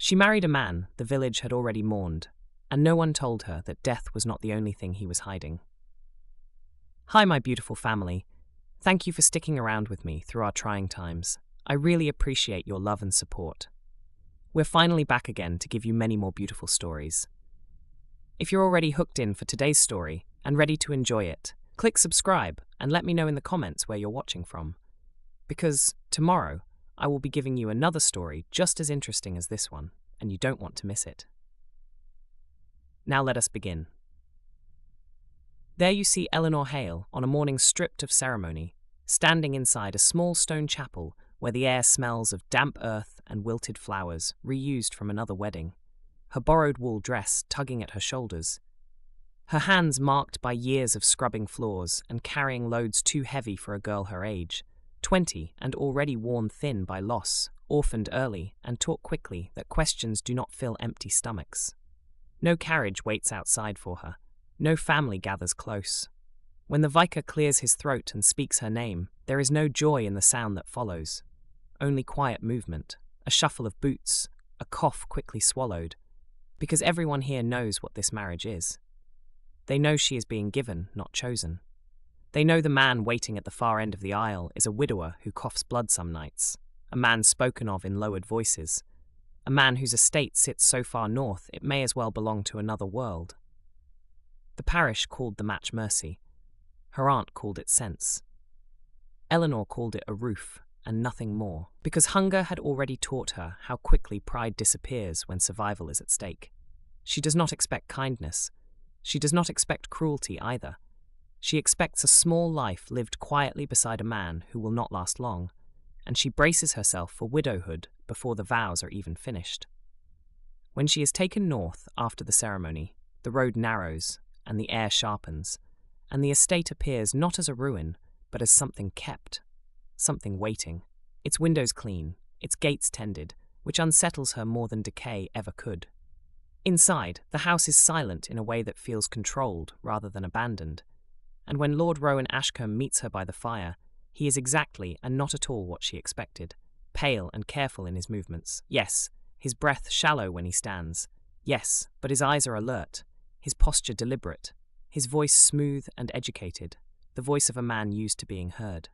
She married a man the village had already mourned, and no one told her that death was not the only thing he was hiding. Hi, my beautiful family. Thank you for sticking around with me through our trying times. I really appreciate your love and support. We're finally back again to give you many more beautiful stories. If you're already hooked in for today's story and ready to enjoy it, click subscribe and let me know in the comments where you're watching from. Because tomorrow, I will be giving you another story just as interesting as this one, and you don't want to miss it. Now let us begin. There you see Elinor Hale on a morning stripped of ceremony, standing inside a small stone chapel where the air smells of damp earth and wilted flowers reused from another wedding, her borrowed wool dress tugging at her shoulders, her hands marked by years of scrubbing floors and carrying loads too heavy for a girl her age, 20 and already worn thin by loss, orphaned early and taught quickly that questions do not fill empty stomachs. No carriage waits outside for her. No family gathers close. When the vicar clears his throat and speaks her name, there is no joy in the sound that follows. Only quiet movement, a shuffle of boots, a cough quickly swallowed, because everyone here knows what this marriage is. They know she is being given, not chosen. They know the man waiting at the far end of the aisle is a widower who coughs blood some nights, a man spoken of in lowered voices, a man whose estate sits so far north it may as well belong to another world. The parish called the match mercy. Her aunt called it sense. Elinor called it a roof and nothing more, because hunger had already taught her how quickly pride disappears when survival is at stake. She does not expect kindness. She does not expect cruelty either. She expects a small life lived quietly beside a man who will not last long, and she braces herself for widowhood before the vows are even finished. When she is taken north after the ceremony, the road narrows and the air sharpens, and the estate appears not as a ruin, but as something kept, something waiting, its windows clean, its gates tended, which unsettles her more than decay ever could. Inside, the house is silent in a way that feels controlled rather than abandoned, and when Lord Rowan Ashcombe meets her by the fire, he is exactly and not at all what she expected, pale and careful in his movements. Yes, his breath shallow when he stands. Yes, but his eyes are alert, his posture deliberate, his voice smooth and educated, the voice of a man used to being heard.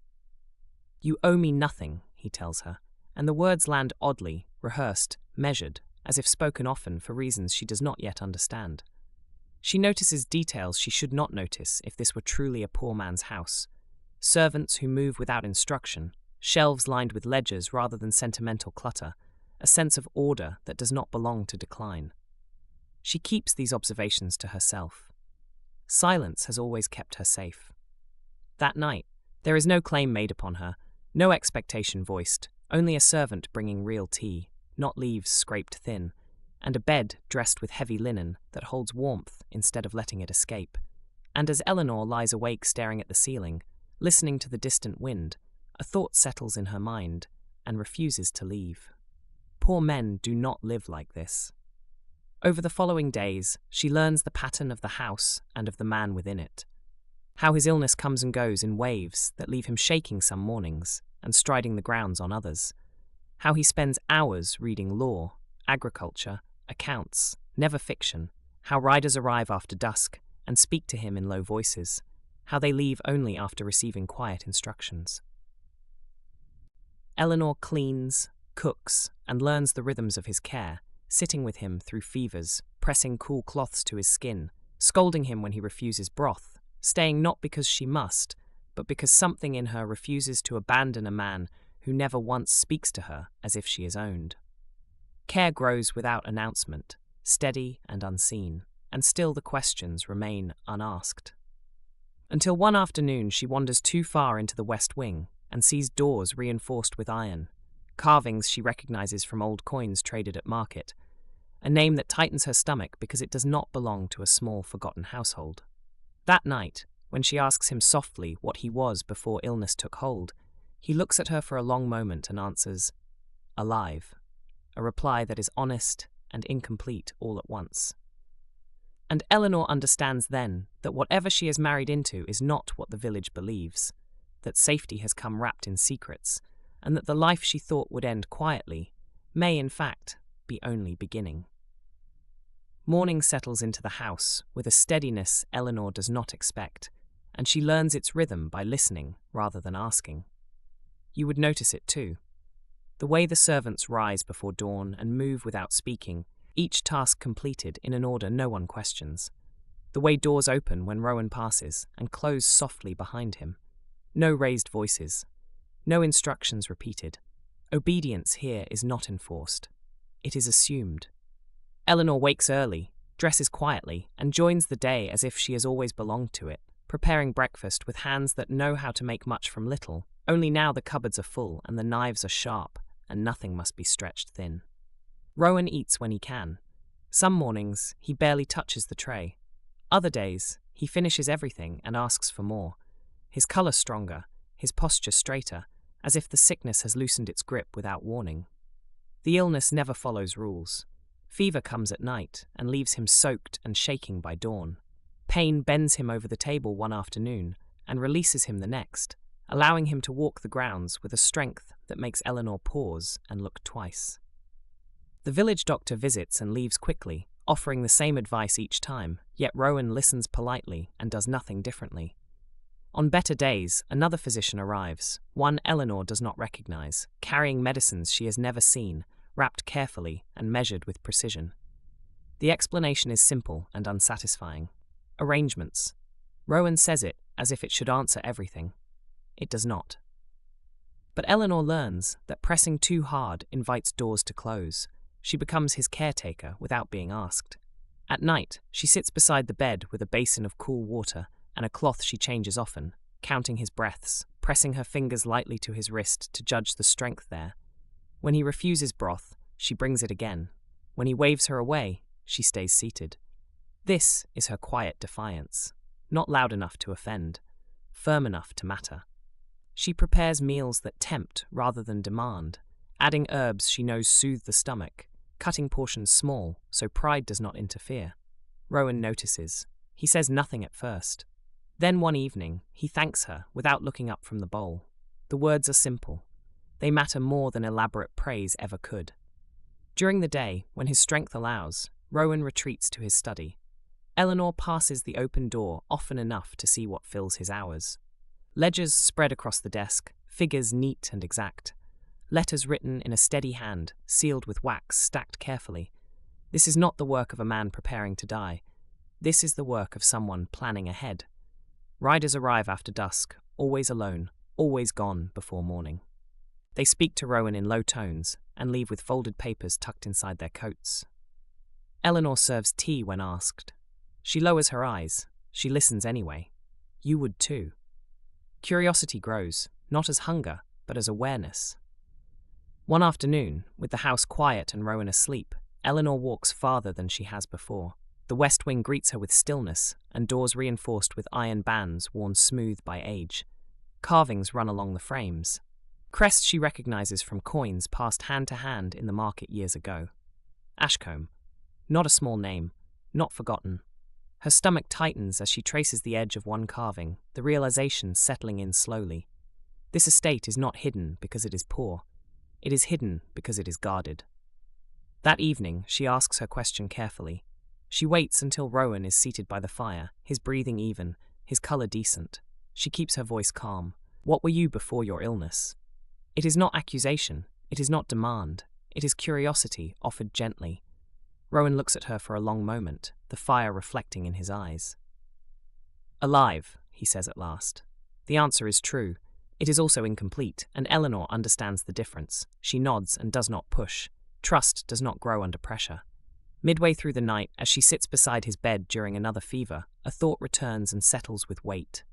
"You owe me nothing," he tells her, and the words land oddly, rehearsed, measured, as if spoken often for reasons she does not yet understand. She notices details she should not notice if this were truly a poor man's house. Servants who move without instruction, shelves lined with ledgers rather than sentimental clutter, a sense of order that does not belong to decline. She keeps these observations to herself. Silence has always kept her safe. That night, there is no claim made upon her, no expectation voiced, only a servant bringing real tea, not leaves scraped thin, and a bed dressed with heavy linen that holds warmth instead of letting it escape. And as Elinor lies awake staring at the ceiling, listening to the distant wind, a thought settles in her mind and refuses to leave. Poor men do not live like this. Over the following days, she learns the pattern of the house and of the man within it. How his illness comes and goes in waves that leave him shaking some mornings and striding the grounds on others. How he spends hours reading law, agriculture, accounts, never fiction. How riders arrive after dusk and speak to him in low voices. How they leave only after receiving quiet instructions. Elinor cleans, cooks, and learns the rhythms of his care, sitting with him through fevers, pressing cool cloths to his skin, scolding him when he refuses broth, staying not because she must, but because something in her refuses to abandon a man who never once speaks to her as if she is owned. Care grows without announcement, steady and unseen, and still the questions remain unasked. Until one afternoon she wanders too far into the west wing and sees doors reinforced with iron, carvings she recognizes from old coins traded at market, a name that tightens her stomach because it does not belong to a small forgotten household. That night, when she asks him softly what he was before illness took hold, he looks at her for a long moment and answers, "Alive," a reply that is honest and incomplete all at once. And Elinor understands then that whatever she is married into is not what the village believes, that safety has come wrapped in secrets, and that the life she thought would end quietly may, in fact, be only beginning. Morning settles into the house with a steadiness Elinor does not expect, and she learns its rhythm by listening rather than asking. You would notice it too. The way the servants rise before dawn and move without speaking, each task completed in an order no one questions. The way doors open when Rowan passes and close softly behind him. No raised voices. No instructions repeated. Obedience here is not enforced. It is assumed. Elinor wakes early, dresses quietly, and joins the day as if she has always belonged to it, preparing breakfast with hands that know how to make much from little. Only now the cupboards are full and the knives are sharp, and nothing must be stretched thin. Rowan eats when he can. Some mornings, he barely touches the tray. Other days, he finishes everything and asks for more. His colour stronger, his posture straighter, as if the sickness has loosened its grip without warning. The illness never follows rules. Fever comes at night and leaves him soaked and shaking by dawn. Pain bends him over the table one afternoon and releases him the next, allowing him to walk the grounds with a strength that makes Elinor pause and look twice. The village doctor visits and leaves quickly, offering the same advice each time, yet Rowan listens politely and does nothing differently. On better days, another physician arrives, one Elinor does not recognize, carrying medicines she has never seen, wrapped carefully and measured with precision. The explanation is simple and unsatisfying. Arrangements. Rowan says it as if it should answer everything. It does not. But Elinor learns that pressing too hard invites doors to close. She becomes his caretaker without being asked. At night, she sits beside the bed with a basin of cool water and a cloth she changes often, counting his breaths, pressing her fingers lightly to his wrist to judge the strength there. When he refuses broth, she brings it again. When he waves her away, she stays seated. This is her quiet defiance, not loud enough to offend, firm enough to matter. She prepares meals that tempt rather than demand, adding herbs she knows soothe the stomach, cutting portions small so pride does not interfere. Rowan notices. He says nothing at first. Then one evening, he thanks her without looking up from the bowl. The words are simple. They matter more than elaborate praise ever could. During the day, when his strength allows, Rowan retreats to his study. Elinor passes the open door often enough to see what fills his hours. Ledgers spread across the desk, figures neat and exact. Letters written in a steady hand, sealed with wax stacked carefully. This is not the work of a man preparing to die. This is the work of someone planning ahead. Riders arrive after dusk, always alone, always gone before morning. They speak to Rowan in low tones and leave with folded papers tucked inside their coats. Elinor serves tea when asked. She lowers her eyes. She listens anyway. You would too. Curiosity grows, not as hunger, but as awareness. One afternoon, with the house quiet and Rowan asleep, Elinor walks farther than she has before. The west wing greets her with stillness, and doors reinforced with iron bands worn smooth by age. Carvings run along the frames. Crests she recognizes from coins passed hand to hand in the market years ago. Ashcombe. Not a small name, not forgotten. Her stomach tightens as she traces the edge of one carving, the realization settling in slowly. This estate is not hidden because it is poor. It is hidden because it is guarded. That evening, she asks her question carefully. She waits until Rowan is seated by the fire, his breathing even, his colour decent. She keeps her voice calm. What were you before your illness? It is not accusation. It is not demand. It is curiosity offered gently. Rowan looks at her for a long moment, the fire reflecting in his eyes. Alive, he says at last. The answer is true. It is also incomplete, and Elinor understands the difference. She nods and does not push. Trust does not grow under pressure. Midway through the night, as she sits beside his bed during another fever, a thought returns and settles with weight.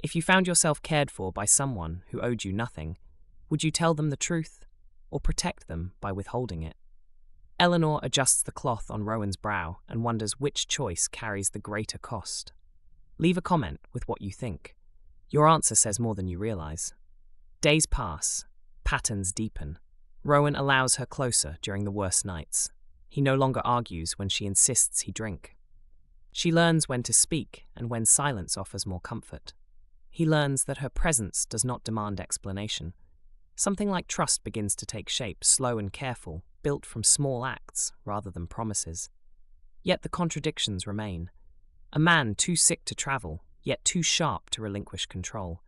If you found yourself cared for by someone who owed you nothing, would you tell them the truth, or protect them by withholding it? Elinor adjusts the cloth on Rowan's brow and wonders which choice carries the greater cost. Leave a comment with what you think. Your answer says more than you realize. Days pass. Patterns deepen. Rowan allows her closer during the worst nights. He no longer argues when she insists he drink. She learns when to speak and when silence offers more comfort. He learns that her presence does not demand explanation. Something like trust begins to take shape, slow and careful, built from small acts rather than promises. Yet the contradictions remain. A man too sick to travel, yet too sharp to relinquish control.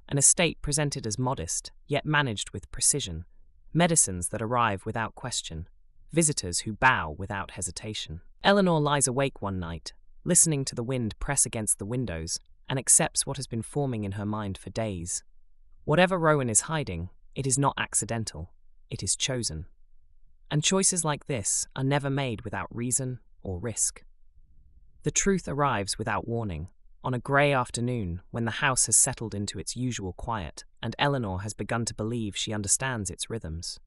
An estate presented as modest, yet managed with precision. Medicines that arrive without question. Visitors who bow without hesitation. Elinor lies awake one night, listening to the wind press against the windows, and accepts what has been forming in her mind for days. Whatever Rowan is hiding, it is not accidental, it is chosen. And choices like this are never made without reason or risk. The truth arrives without warning, on a grey afternoon when the house has settled into its usual quiet and Elinor has begun to believe she understands its rhythms.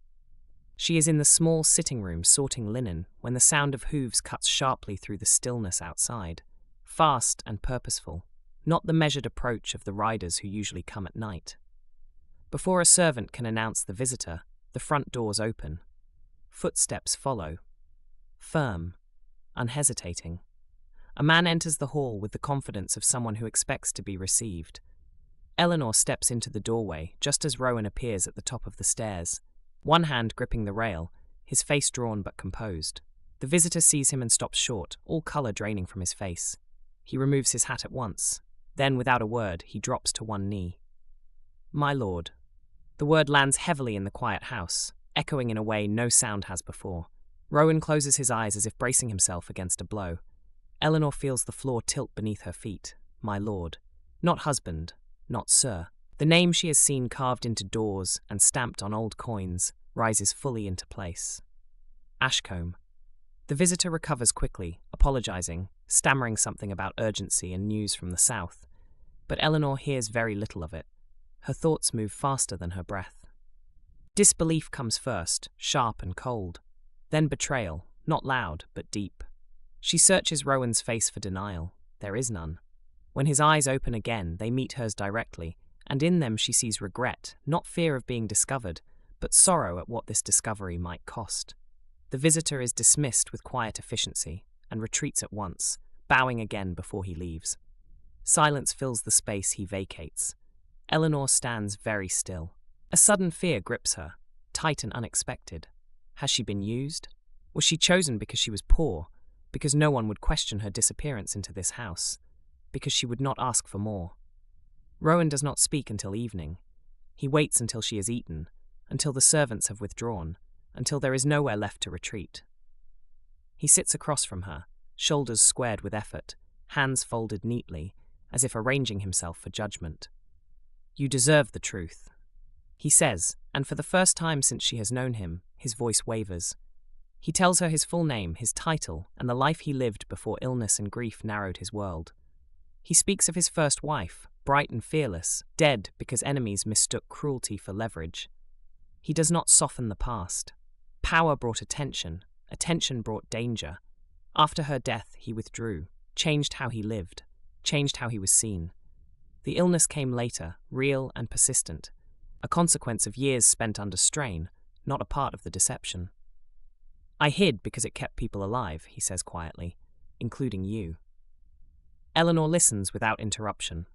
She is in the small sitting room sorting linen when the sound of hooves cuts sharply through the stillness outside, fast and purposeful, not the measured approach of the riders who usually come at night. Before a servant can announce the visitor, the front doors open. Footsteps follow. Firm, unhesitating. A man enters the hall with the confidence of someone who expects to be received. Elinor steps into the doorway just as Rowan appears at the top of the stairs, one hand gripping the rail, his face drawn but composed. The visitor sees him and stops short, all colour draining from his face. He removes his hat at once. Then, without a word, he drops to one knee. "My lord." The word lands heavily in the quiet house, echoing in a way no sound has before. Rowan closes his eyes as if bracing himself against a blow. Elinor feels the floor tilt beneath her feet. My lord. Not husband, not sir. The name she has seen carved into doors and stamped on old coins rises fully into place. Ashcombe. The visitor recovers quickly, apologizing, stammering something about urgency and news from the south. But Elinor hears very little of it. Her thoughts move faster than her breath. Disbelief comes first, sharp and cold. Then betrayal, not loud, but deep. She searches Rowan's face for denial. There is none. When his eyes open again, they meet hers directly, and in them she sees regret, not fear of being discovered, but sorrow at what this discovery might cost. The visitor is dismissed with quiet efficiency, and retreats at once, bowing again before he leaves. Silence fills the space he vacates. Elinor stands very still. A sudden fear grips her, tight and unexpected. Has she been used? Was she chosen because she was poor? Because no one would question her disappearance into this house? Because she would not ask for more? Rowan does not speak until evening. He waits until she has eaten, until the servants have withdrawn, until there is nowhere left to retreat. He sits across from her, shoulders squared with effort, hands folded neatly, as if arranging himself for judgment. You deserve the truth, he says, and for the first time since she has known him, his voice wavers. He tells her his full name, his title, and the life he lived before illness and grief narrowed his world. He speaks of his first wife, bright and fearless, dead because enemies mistook cruelty for leverage. He does not soften the past. Power brought attention, attention brought danger. After her death, he withdrew, changed how he lived, changed how he was seen. The illness came later, real and persistent, a consequence of years spent under strain, not a part of the deception. I hid because it kept people alive, he says quietly, including you. Elinor listens without interruption.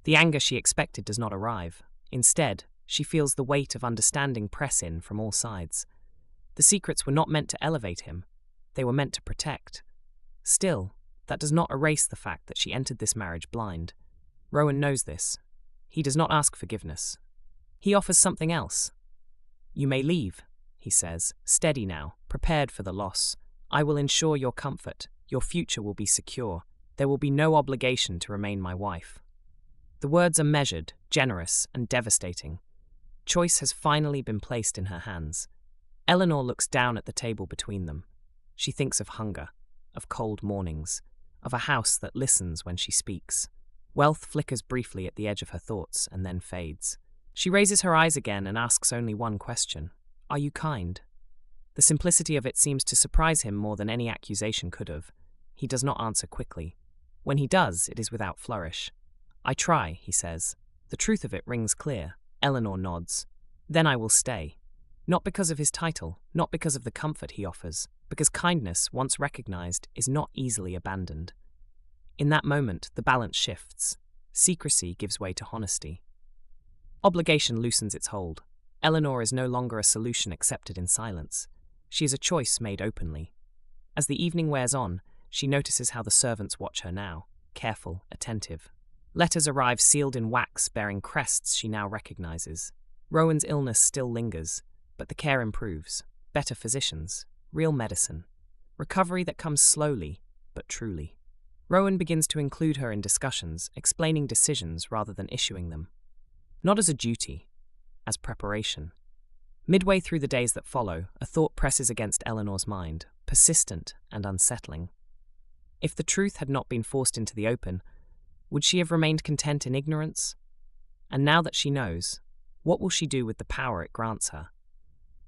The anger she expected does not arrive. Instead, she feels the weight of understanding press in from all sides. The secrets were not meant to elevate him. They were meant to protect. Still, that does not erase the fact that she entered this marriage blind. Rowan knows this. He does not ask forgiveness. He offers something else. You may leave, he says, steady now, prepared for the loss. I will ensure your comfort. Your future will be secure. There will be no obligation to remain my wife. The words are measured, generous, and devastating. Choice has finally been placed in her hands. Elinor looks down at the table between them. She thinks of hunger, of cold mornings, of a house that listens when she speaks. Wealth flickers briefly at the edge of her thoughts and then fades. She raises her eyes again and asks only one question. Are you kind? The simplicity of it seems to surprise him more than any accusation could have. He does not answer quickly. When he does, it is without flourish. I try, he says. The truth of it rings clear. Elinor nods. Then I will stay. Not because of his title, not because of the comfort he offers, because kindness, once recognized, is not easily abandoned. In that moment, the balance shifts. Secrecy gives way to honesty. Obligation loosens its hold. Elinor is no longer a solution accepted in silence. She is a choice made openly. As the evening wears on, she notices how the servants watch her now, careful, attentive. Letters arrive sealed in wax bearing crests she now recognizes. Rowan's illness still lingers, but the care improves. Better physicians, real medicine. Recovery that comes slowly, but truly. Rowan begins to include her in discussions, explaining decisions rather than issuing them. Not as a duty, as preparation. Midway through the days that follow, a thought presses against Elinor's mind, persistent and unsettling. If the truth had not been forced into the open, would she have remained content in ignorance? And now that she knows, what will she do with the power it grants her?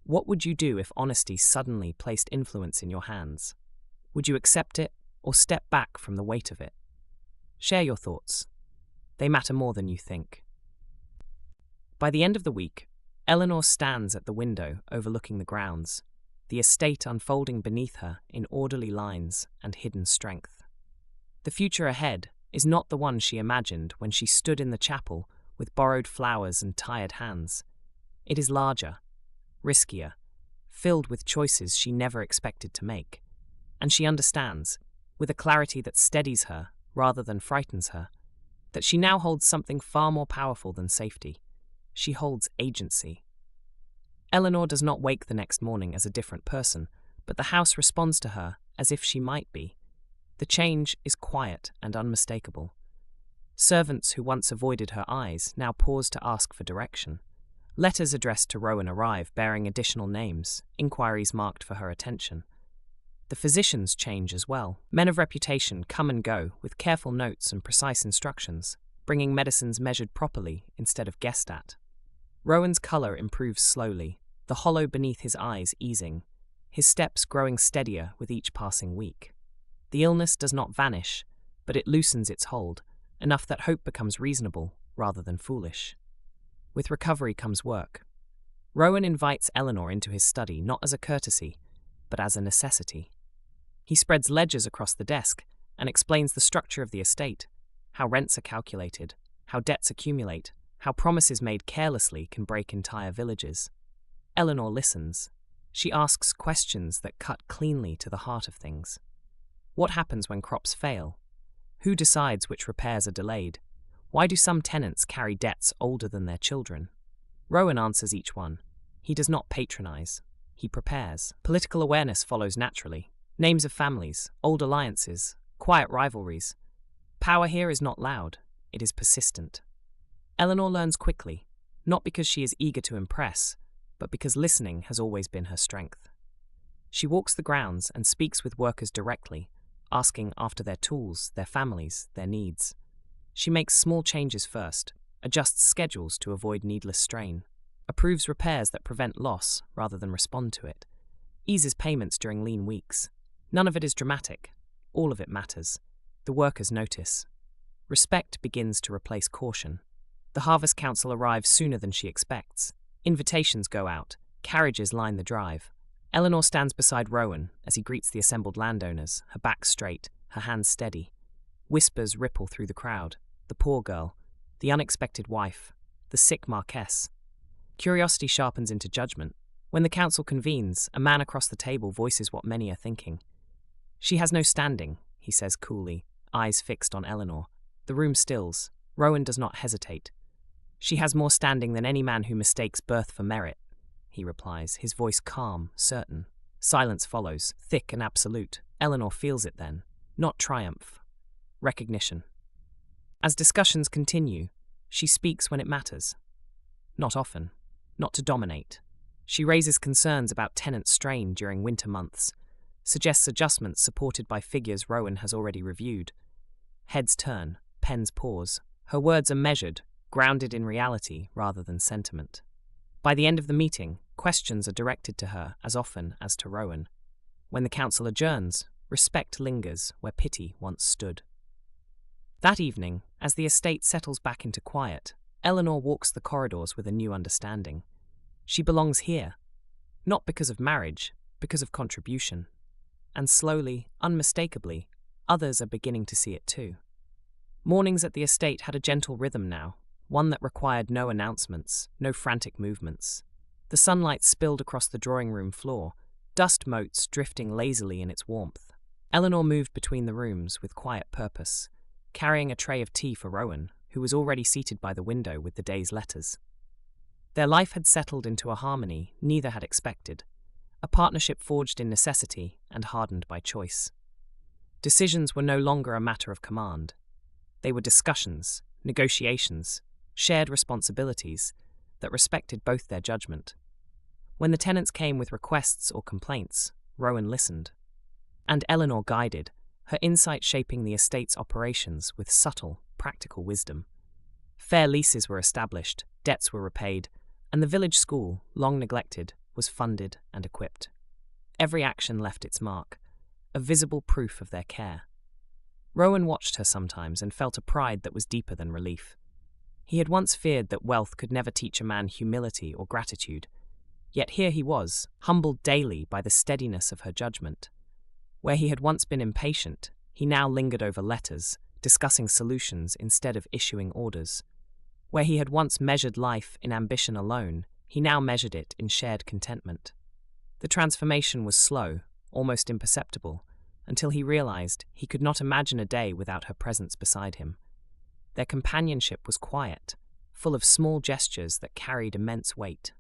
What would you do if honesty suddenly placed influence in your hands? Would you accept it or step back from the weight of it? Share your thoughts. They matter more than you think. By the end of the week, Elinor stands at the window overlooking the grounds, the estate unfolding beneath her in orderly lines and hidden strength. The future ahead is not the one she imagined when she stood in the chapel with borrowed flowers and tired hands. It is larger, riskier, filled with choices she never expected to make. And she understands, with a clarity that steadies her rather than frightens her, that she now holds something far more powerful than safety. She holds agency. Elinor does not wake the next morning as a different person, but the house responds to her as if she might be. The change is quiet and unmistakable. Servants who once avoided her eyes now pause to ask for direction. Letters addressed to Rowan arrive bearing additional names, inquiries marked for her attention. The physicians change as well. Men of reputation come and go with careful notes and precise instructions, bringing medicines measured properly instead of guessed at. Rowan's colour improves slowly, the hollow beneath his eyes easing, his steps growing steadier with each passing week. The illness does not vanish, but it loosens its hold, enough that hope becomes reasonable rather than foolish. With recovery comes work. Rowan invites Elinor into his study not as a courtesy, but as a necessity. He spreads ledgers across the desk and explains the structure of the estate, how rents are calculated, how debts accumulate, how promises made carelessly can break entire villages. Elinor listens. She asks questions that cut cleanly to the heart of things. What happens when crops fail? Who decides which repairs are delayed? Why do some tenants carry debts older than their children? Rowan answers each one. He does not patronize. He prepares. Political awareness follows naturally. Names of families, old alliances, quiet rivalries. Power here is not loud. It is persistent. Elinor learns quickly, not because she is eager to impress, but because listening has always been her strength. She walks the grounds and speaks with workers directly, asking after their tools, their families, their needs. She makes small changes first, adjusts schedules to avoid needless strain, approves repairs that prevent loss rather than respond to it, eases payments during lean weeks. None of it is dramatic. All of it matters. The workers notice. Respect begins to replace caution. The Harvest Council arrives sooner than she expects. Invitations go out. Carriages line the drive. Elinor stands beside Rowan as he greets the assembled landowners, her back straight, her hands steady. Whispers ripple through the crowd. The poor girl, the unexpected wife, the sick Marquess. Curiosity sharpens into judgment. When the council convenes, a man across the table voices what many are thinking. She has no standing, he says coolly, eyes fixed on Elinor. The room stills. Rowan does not hesitate. She has more standing than any man who mistakes birth for merit, he replies, his voice calm, certain. Silence follows, thick and absolute. Elinor feels it then. Not triumph. Recognition. As discussions continue, she speaks when it matters. Not often. Not to dominate. She raises concerns about tenant strain during winter months, suggests adjustments supported by figures Rowan has already reviewed. Heads turn, pens pause. Her words are measured, grounded in reality rather than sentiment. By the end of the meeting, questions are directed to her as often as to Rowan. When the council adjourns, respect lingers where pity once stood. That evening, as the estate settles back into quiet, Elinor walks the corridors with a new understanding. She belongs here, not because of marriage, because of contribution. And slowly, unmistakably, others are beginning to see it too. Mornings at the estate had a gentle rhythm now, one that required no announcements, no frantic movements. The sunlight spilled across the drawing room floor, dust motes drifting lazily in its warmth. Elinor moved between the rooms with quiet purpose, carrying a tray of tea for Rowan, who was already seated by the window with the day's letters. Their life had settled into a harmony neither had expected, a partnership forged in necessity and hardened by choice. Decisions were no longer a matter of command. They were discussions, negotiations, shared responsibilities that respected both their judgment. When the tenants came with requests or complaints, Rowan listened. And Elinor guided, her insight shaping the estate's operations with subtle, practical wisdom. Fair leases were established, debts were repaid, and the village school, long neglected, was funded and equipped. Every action left its mark, a visible proof of their care. Rowan watched her sometimes and felt a pride that was deeper than relief. He had once feared that wealth could never teach a man humility or gratitude, yet here he was, humbled daily by the steadiness of her judgment. Where he had once been impatient, he now lingered over letters, discussing solutions instead of issuing orders. Where he had once measured life in ambition alone, he now measured it in shared contentment. The transformation was slow, almost imperceptible, until he realized he could not imagine a day without her presence beside him. Their companionship was quiet, full of small gestures that carried immense weight.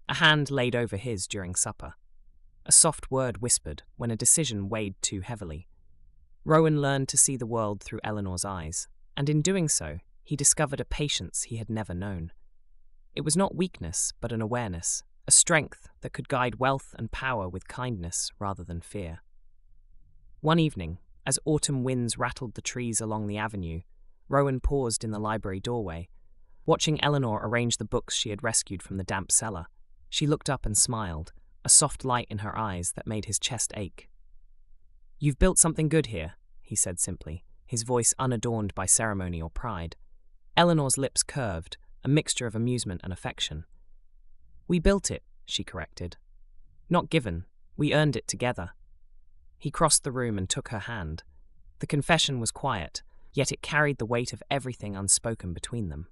A hand laid over his during supper. A soft word whispered when a decision weighed too heavily. Rowan learned to see the world through Elinor's eyes, and in doing so, he discovered a patience he had never known. It was not weakness, but an awareness, a strength that could guide wealth and power with kindness rather than fear. One evening, as autumn winds rattled the trees along the avenue, Rowan paused in the library doorway, watching Elinor arrange the books she had rescued from the damp cellar. She looked up and smiled, a soft light in her eyes that made his chest ache. "You've built something good here," he said simply, his voice unadorned by ceremony or pride. Elinor's lips curved, a mixture of amusement and affection. "We built it," she corrected. "Not given, we earned it together." He crossed the room and took her hand. The confession was quiet, yet it carried the weight of everything unspoken between them.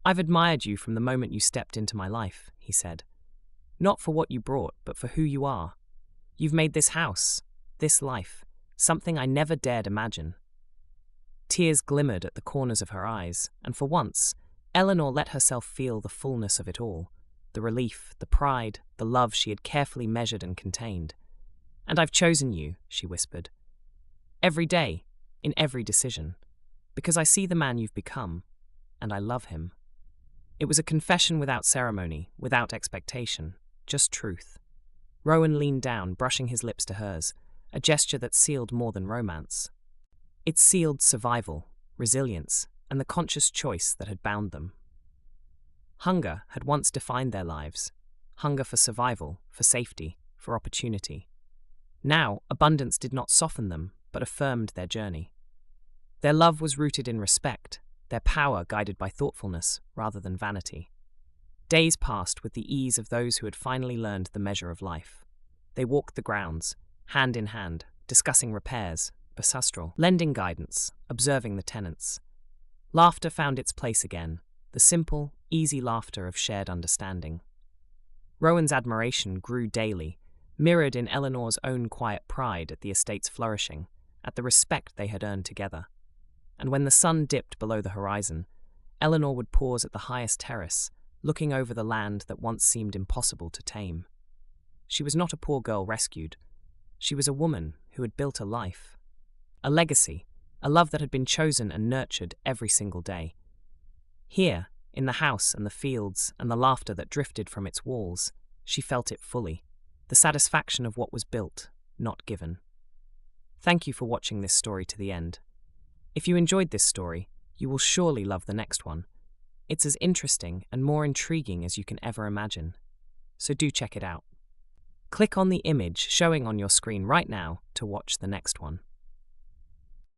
"I've admired you from the moment you stepped into my life," he said. "Not for what you brought, but for who you are. You've made this house, this life, something I never dared imagine." Tears glimmered at the corners of her eyes, and for once, Elinor let herself feel the fullness of it all, the relief, the pride, the love she had carefully measured and contained. "And I've chosen you," she whispered. "Every day, in every decision, because I see the man you've become, and I love him." It was a confession without ceremony, without expectation, just truth. Rowan leaned down, brushing his lips to hers, a gesture that sealed more than romance. It sealed survival, resilience, and the conscious choice that had bound them. Hunger had once defined their lives, hunger for survival, for safety, for opportunity. Now, abundance did not soften them, but affirmed their journey. Their love was rooted in respect, their power guided by thoughtfulness rather than vanity. Days passed with the ease of those who had finally learned the measure of life. They walked the grounds, hand in hand, discussing repairs, basustral, lending guidance, observing the tenants. Laughter found its place again, the simple, easy laughter of shared understanding. Rowan's admiration grew daily, mirrored in Elinor's own quiet pride at the estate's flourishing, at the respect they had earned together. And when the sun dipped below the horizon, Elinor would pause at the highest terrace, looking over the land that once seemed impossible to tame. She was not a poor girl rescued. She was a woman who had built a life, a legacy, a love that had been chosen and nurtured every single day. Here, in the house and the fields and the laughter that drifted from its walls, she felt it fully, the satisfaction of what was built, not given. Thank you for watching this story to the end. If you enjoyed this story, you will surely love the next one. It's as interesting and more intriguing as you can ever imagine. So do check it out. Click on the image showing on your screen right now to watch the next one.